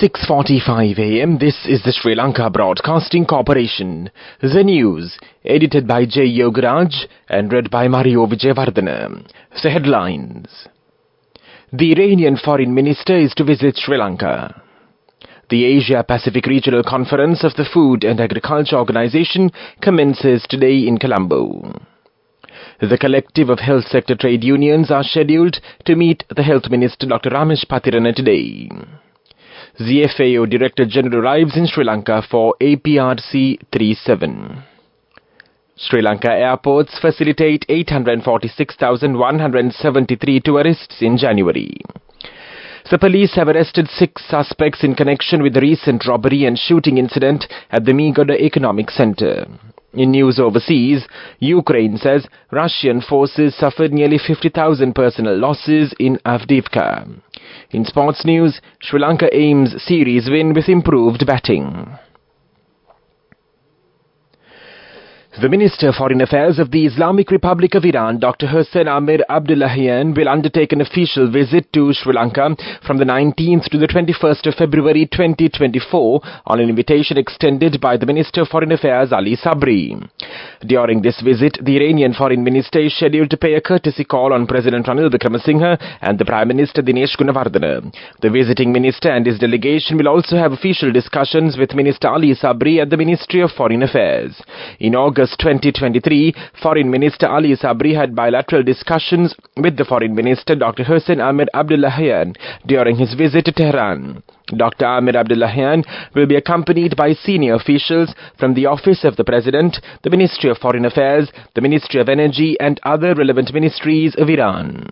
6:45 a.m. This is the Sri Lanka Broadcasting Corporation. The news, edited by J. Yogaraj and read by Mario Vijayavardhana. The headlines. The Iranian Foreign Minister is to visit Sri Lanka. The Asia-Pacific Regional Conference of the Food and Agriculture Organization commences today in Colombo. The collective of health sector trade unions are scheduled to meet the Health Minister Dr. Ramesh Patirana today. The FAO Director General arrives in Sri Lanka for APRC 37. Sri Lanka airports facilitate 846,173 tourists in January. The police have arrested 6 suspects in connection with the recent robbery and shooting incident at the Megoda Economic Center. In news overseas, Ukraine says Russian forces suffered nearly 50,000 personal losses in Avdiivka. In sports news, Sri Lanka aims series win with improved batting. The Minister for Foreign Affairs of the Islamic Republic of Iran, Dr. Hossein Amir Abdullahian, will undertake an official visit to Sri Lanka from the 19th to the 21st of February 2024 on an invitation extended by the Minister for Foreign Affairs Ali Sabri. During this visit, the Iranian Foreign Minister is scheduled to pay a courtesy call on President Ranil Wickremesinghe and the Prime Minister Dinesh Gunawardena. The visiting minister and his delegation will also have official discussions with Minister Ali Sabri at the Ministry of Foreign Affairs. In August 2023, Foreign Minister Ali Sabri had bilateral discussions with the Foreign Minister Dr. Hossein Amir Abdullahian during his visit to Tehran. Dr. Amir Abdullahian will be accompanied by senior officials from the Office of the President, the Ministry of Foreign Affairs, the Ministry of Energy and other relevant ministries of Iran.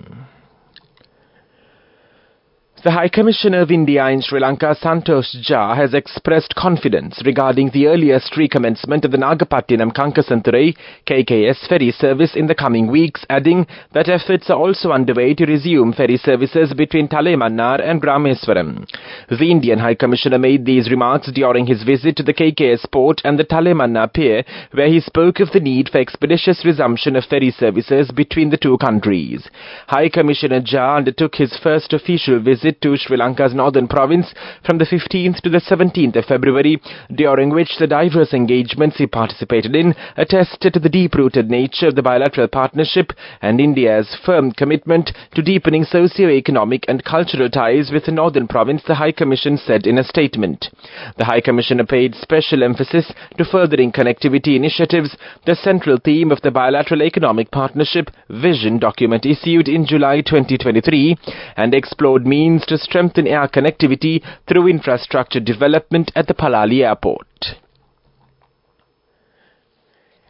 The High Commissioner of India in Sri Lanka, Santosh Jha, has expressed confidence regarding the earliest recommencement of the Nagapattinam-Kankasanturai KKS ferry service in the coming weeks, adding that efforts are also underway to resume ferry services between Talamannar and Rameswaram. The Indian High Commissioner made these remarks during his visit to the KKS port and the Talamannar pier, where he spoke of the need for expeditious resumption of ferry services between the two countries. High Commissioner Jha undertook his first official visit to Sri Lanka's northern province from the 15th to the 17th of February, during which the diverse engagements he participated in attested to the deep-rooted nature of the bilateral partnership and India's firm commitment to deepening socio-economic and cultural ties with the northern province, the High Commission said in a statement. The High Commissioner paid special emphasis to furthering connectivity initiatives, the central theme of the bilateral economic partnership vision document issued in July 2023, and explored means to strengthen air connectivity through infrastructure development at the Palali Airport.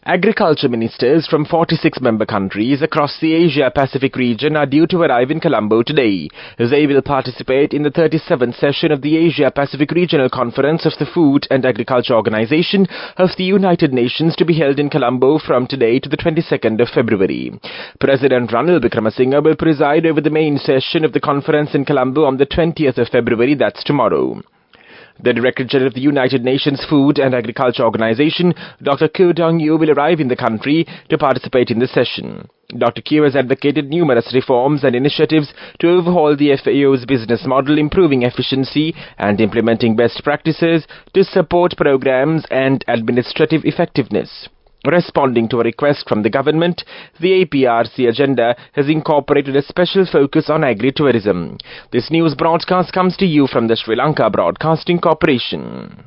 Agriculture ministers from 46 member countries across the Asia-Pacific region are due to arrive in Colombo today. They will participate in the 37th session of the Asia-Pacific Regional Conference of the Food and Agriculture Organization of the United Nations to be held in Colombo from today to the 22nd of February. President Ranil Wickremesinghe will preside over the main session of the conference in Colombo on the 20th of February, that's tomorrow. The Director General of the United Nations Food and Agriculture Organization, Dr. Kyu Dong-yu, will arrive in the country to participate in the session. Dr. Kyu has advocated numerous reforms and initiatives to overhaul the FAO's business model, improving efficiency and implementing best practices to support programs and administrative effectiveness. Responding to a request from the government, the APRC agenda has incorporated a special focus on agri-tourism. This news broadcast comes to you from the Sri Lanka Broadcasting Corporation.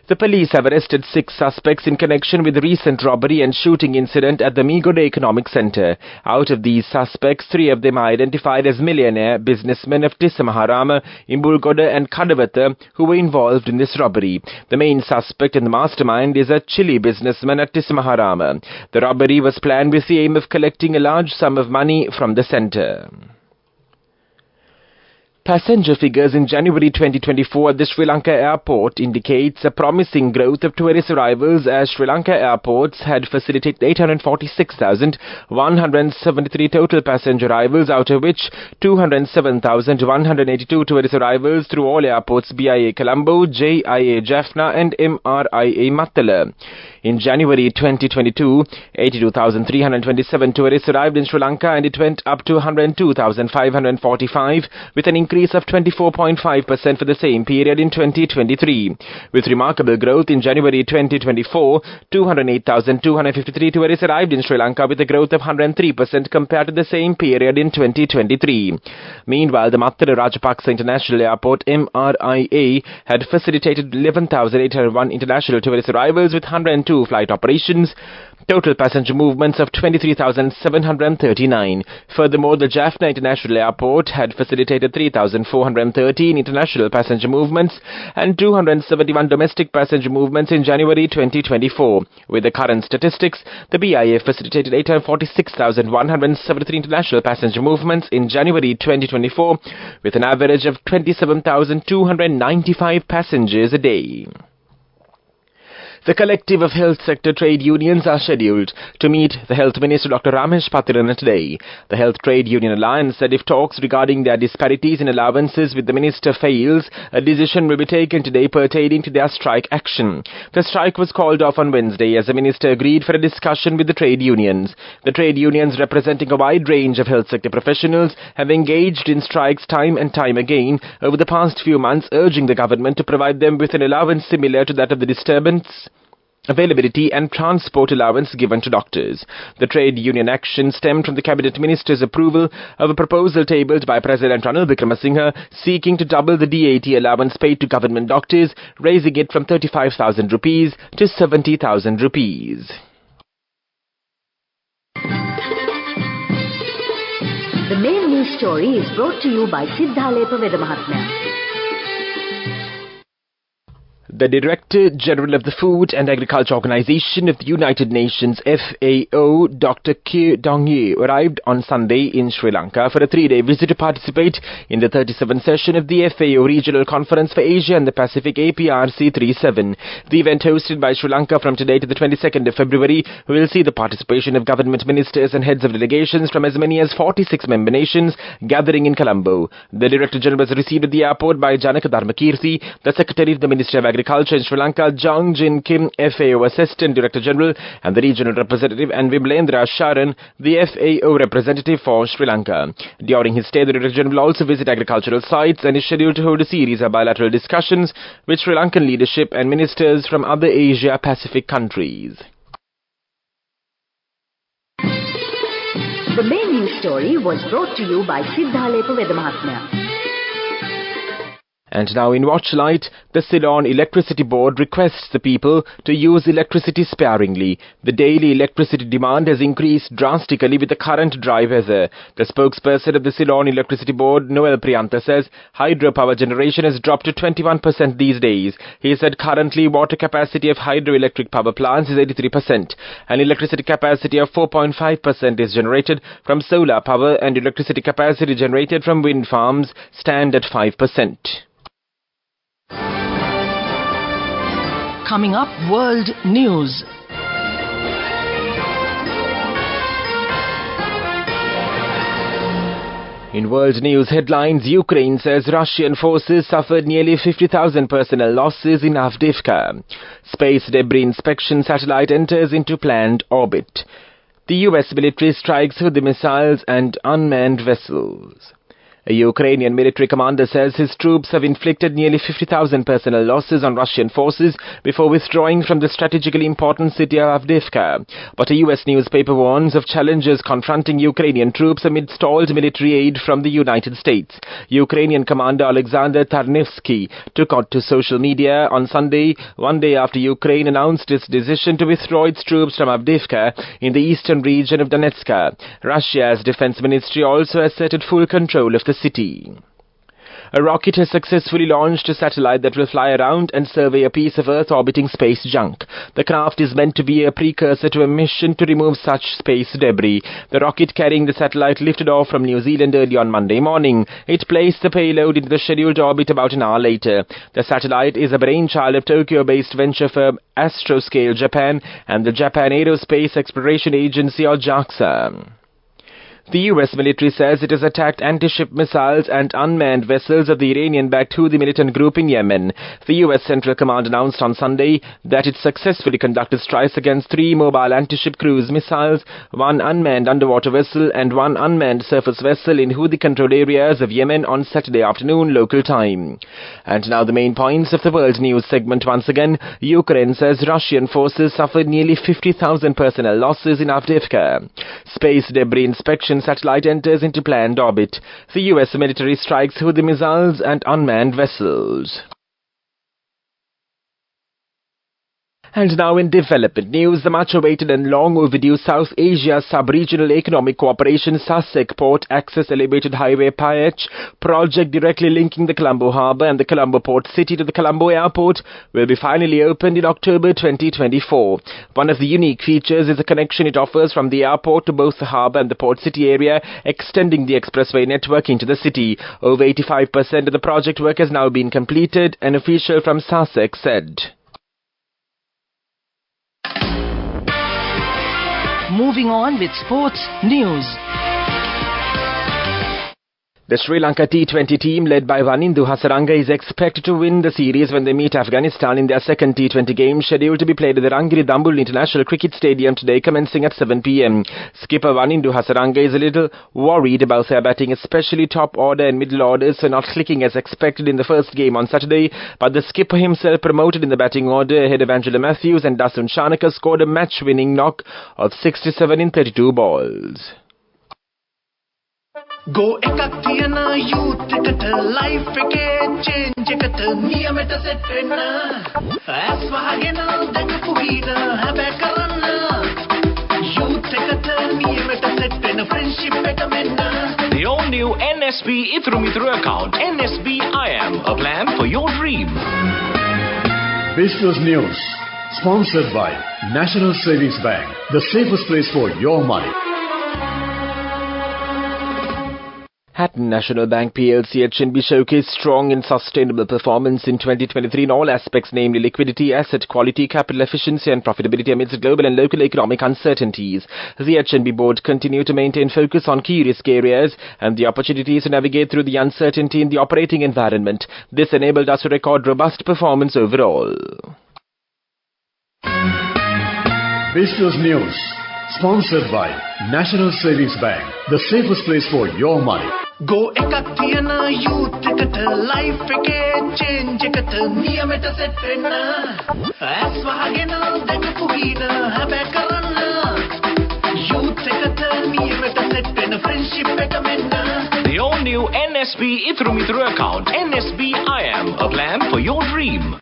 The police have arrested 6 suspects in connection with the recent robbery and shooting incident at the Megoda Economic Center. Out of these suspects, 3 of them are identified as millionaire businessmen of Tissamaharama, Imbulgoda and Kadawatha who were involved in this robbery. The main suspect and the mastermind is a chili businessman at Tissamaharama. The robbery was planned with the aim of collecting a large sum of money from the center. Passenger figures in January 2024 at the Sri Lanka airport indicates a promising growth of tourist arrivals, as Sri Lanka airports had facilitated 846,173 total passenger arrivals, out of which 207,182 tourist arrivals through all airports BIA Colombo, JIA Jaffna and MRIA Mattala. In January 2022, 82,327 tourists arrived in Sri Lanka and it went up to 102,545 with an increase of 24.5% for the same period in 2023. With remarkable growth in January 2024, 208,253 tourists arrived in Sri Lanka with a growth of 103% compared to the same period in 2023. Meanwhile, the Mattala Rajapaksa International Airport MRIA had facilitated 11,801 international tourist arrivals with 102 flight operations. Total passenger movements of 23,739. Furthermore, the Jaffna International Airport had facilitated 3,413 international passenger movements and 271 domestic passenger movements in January 2024. With the current statistics, the BIA facilitated 846,173 international passenger movements in January 2024 with an average of 27,295 passengers a day. The collective of health sector trade unions are scheduled to meet the Health Minister Dr. Ramesh Patirana today. The Health Trade Union Alliance said if talks regarding their disparities in allowances with the minister fails, a decision will be taken today pertaining to their strike action. The strike was called off on Wednesday as the minister agreed for a discussion with the trade unions. The trade unions, representing a wide range of health sector professionals, have engaged in strikes time and time again over the past few months, urging the government to provide them with an allowance similar to that of the disturbance, availability and transport allowance given to doctors. The trade union action stemmed from the Cabinet Minister's approval of a proposal tabled by President Ranil Wickremesinghe seeking to double the DAT allowance paid to government doctors, raising it from 35,000 rupees to 70,000 rupees. The main news story is brought to you by Sinhala Mahatmya. The Director General of the Food and Agriculture Organization of the United Nations, FAO, Dr. Kye Dongye, arrived on Sunday in Sri Lanka for a 3-day visit to participate in the 37th session of the FAO Regional Conference for Asia and the Pacific, APRC 37. The event, hosted by Sri Lanka from today to the 22nd of February, will see the participation of government ministers and heads of delegations from as many as 46 member nations gathering in Colombo. The Director General was received at the airport by Janaka Dharmakirti, the Secretary of the Ministry of Agriculture in Sri Lanka, Jang Jin Kim, FAO Assistant Director General, and the Regional Representative, and Vimlendra Sharan, the FAO Representative for Sri Lanka. During his stay, the Director General will also visit agricultural sites and is scheduled to hold a series of bilateral discussions with Sri Lankan leadership and ministers from other Asia-Pacific countries. The main news story was brought to you by Sinhala Mahatmya. And now in Watchlight, the Ceylon Electricity Board requests the people to use electricity sparingly. The daily electricity demand has increased drastically with the current dry weather. The spokesperson of the Ceylon Electricity Board, Noel Prianta, says hydropower generation has dropped to 21% these days. He said currently water capacity of hydroelectric power plants is 83%, and electricity capacity of 4.5% is generated from solar power, and electricity capacity generated from wind farms stand at 5%. Coming up, World News. In world news headlines, Ukraine says Russian forces suffered nearly 50,000 personnel losses in Avdiivka. Space debris inspection satellite enters into planned orbit. The US military strikes Houthi missiles and unmanned vessels. A Ukrainian military commander says his troops have inflicted nearly 50,000 personnel losses on Russian forces before withdrawing from the strategically important city of Avdiivka. But a US newspaper warns of challenges confronting Ukrainian troops amid stalled military aid from the United States. Ukrainian commander Alexander Tarnivsky took out to social media on Sunday, one day after Ukraine announced its decision to withdraw its troops from Avdiivka in the eastern region of Donetsk. Russia's defense ministry also asserted full control of the city. A rocket has successfully launched a satellite that will fly around and survey a piece of Earth-orbiting space junk. The craft is meant to be a precursor to a mission to remove such space debris. The rocket carrying the satellite lifted off from New Zealand early on Monday morning. It placed the payload into the scheduled orbit about an hour later. The satellite is a brainchild of Tokyo-based venture firm Astroscale Japan and the Japan Aerospace Exploration Agency, or JAXA. The US military says it has attacked anti-ship missiles and unmanned vessels of the Iranian-backed Houthi militant group in Yemen. The US Central Command announced on Sunday that it successfully conducted strikes against 3 mobile anti-ship cruise missiles, 1 unmanned underwater vessel and 1 unmanned surface vessel in Houthi-controlled areas of Yemen on Saturday afternoon local time. And now the main points of the world news segment once again. Ukraine says Russian forces suffered nearly 50,000 personnel losses in Avdiivka. Space debris inspection satellite enters into planned orbit. The US military strikes Houthi missiles and unmanned vessels. And now in development news, the much-awaited and long-overdue South Asia Sub-Regional Economic Cooperation SASEC Port Access Elevated Highway PAECH project directly linking the Colombo Harbour and the Colombo Port City to the Colombo Airport will be finally opened in October 2024. One of the unique features is the connection it offers from the airport to both the harbour and the Port City area, extending the expressway network into the city. Over 85% of the project work has now been completed, an official from SASEC said. Moving on with sports news. The Sri Lanka T20 team led by Wanindu Hasaranga is expected to win the series when they meet Afghanistan in their second T20 game scheduled to be played at the Rangiri Dambul International Cricket Stadium today commencing at 7 p.m. Skipper Wanindu Hasaranga is a little worried about their batting, especially top order and middle orders for not clicking as expected in the first game on Saturday, but the skipper himself promoted in the batting order ahead of Angela Matthews and Dasun Shanaka scored a match-winning knock of 67 in 32 balls. Go ekak thiyana youth eකට life එකේ change එකට නියමෙට set වෙන්න ඇස් වහගෙන දැකපු වීර හැබැ කරන්න youth එකට නියමෙට set වෙන friendship එක මෙන්න. The all-new NSB Ithru Mithru account, NSB IAM, a plan for your dream. Business News, sponsored by National Savings Bank, the safest place for your money. Hatton National Bank PLC HNB showcased strong and sustainable performance in 2023 in all aspects, namely liquidity, asset quality, capital efficiency and profitability amidst global and local economic uncertainties. The HNB board continued to maintain focus on key risk areas and the opportunities to navigate through the uncertainty in the operating environment. This enabled us to record robust performance overall. Business News, sponsored by National Savings Bank, the safest place for your money. Go ekak thiyana youth එකට life එකේ change එකට නියමෙට set වෙන්න ඇස් වහගෙන දැකපු වීර හැබැ කරන්න youth එකට නියමෙට set වෙන friendship එක මෙන්න. The all-new NSB Ithru Mithru account, NSB IAM, a plan for your dream.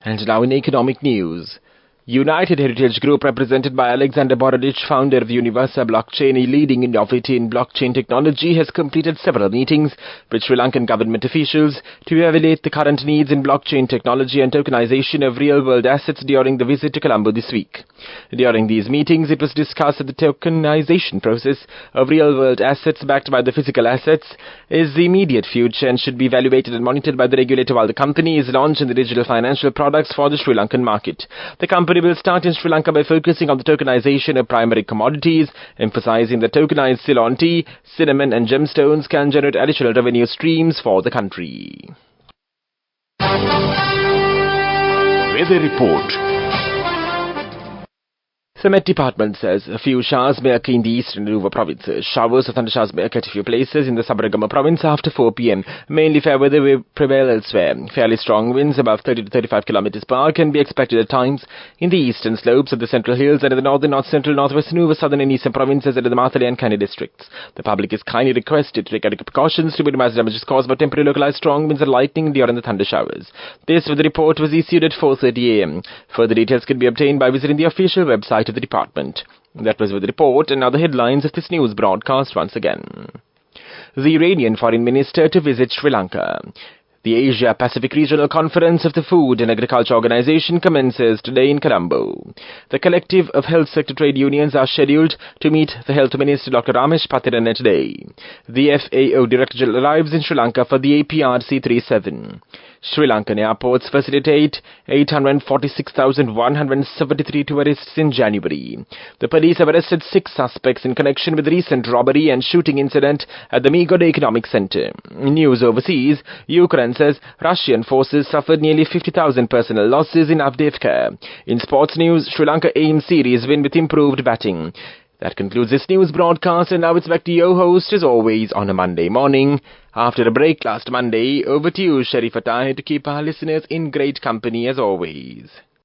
And now in economic news. United Heritage Group, represented by Alexander Borodich, founder of Universa Blockchain, a leading innovator in blockchain technology, has completed several meetings with Sri Lankan government officials to evaluate the current needs in blockchain technology and tokenization of real-world assets during the visit to Colombo this week. During these meetings, it was discussed that the tokenization process of real-world assets backed by the physical assets is the immediate future and should be evaluated and monitored by the regulator while the company is launching the digital financial products for the Sri Lankan market. The company will start in Sri Lanka by focusing on the tokenization of primary commodities, emphasizing that tokenized Ceylon tea, cinnamon and gemstones can generate additional revenue streams for the country. Weather report. The Met Department says a few showers may occur in the eastern and Uva provinces. Showers or thundershowers may occur at a few places in the Sabaragama province after 4 p.m. Mainly fair weather will prevail elsewhere. Fairly strong winds above 30 to 35 kilometers per hour can be expected at times in the eastern slopes of the central hills and in the northern, north central, northwestern, Uva, southern and eastern provinces and in the Mathali and Kani districts. The public is kindly requested to take adequate precautions to minimize damages caused by temporary localized strong winds and lightning during the thundershowers. This weather report was issued at 4:30 a.m. Further details can be obtained by visiting the official website of the department. That was with the report, and now the headlines of this news broadcast once again. The Iranian Foreign Minister to visit Sri Lanka. The Asia-Pacific Regional Conference of the Food and Agriculture Organization commences today in Colombo. The collective of health sector trade unions are scheduled to meet the Health Minister Dr. Ramesh Patirana today. The FAO Director General arrives in Sri Lanka for the APRC 37. Sri Lankan airports facilitate 846,173 tourists in January. The police have arrested 6 suspects in connection with the recent robbery and shooting incident at the Megod Economic Centre. News overseas, Ukraine says Russian forces suffered nearly 50,000 personnel losses in Avdiivka. In sports news, Sri Lanka aims series win with improved batting. That concludes this news broadcast, and now it's back to your host as always on a Monday morning. After a break last Monday, over to you, Sharif Attah, to keep our listeners in great company as always.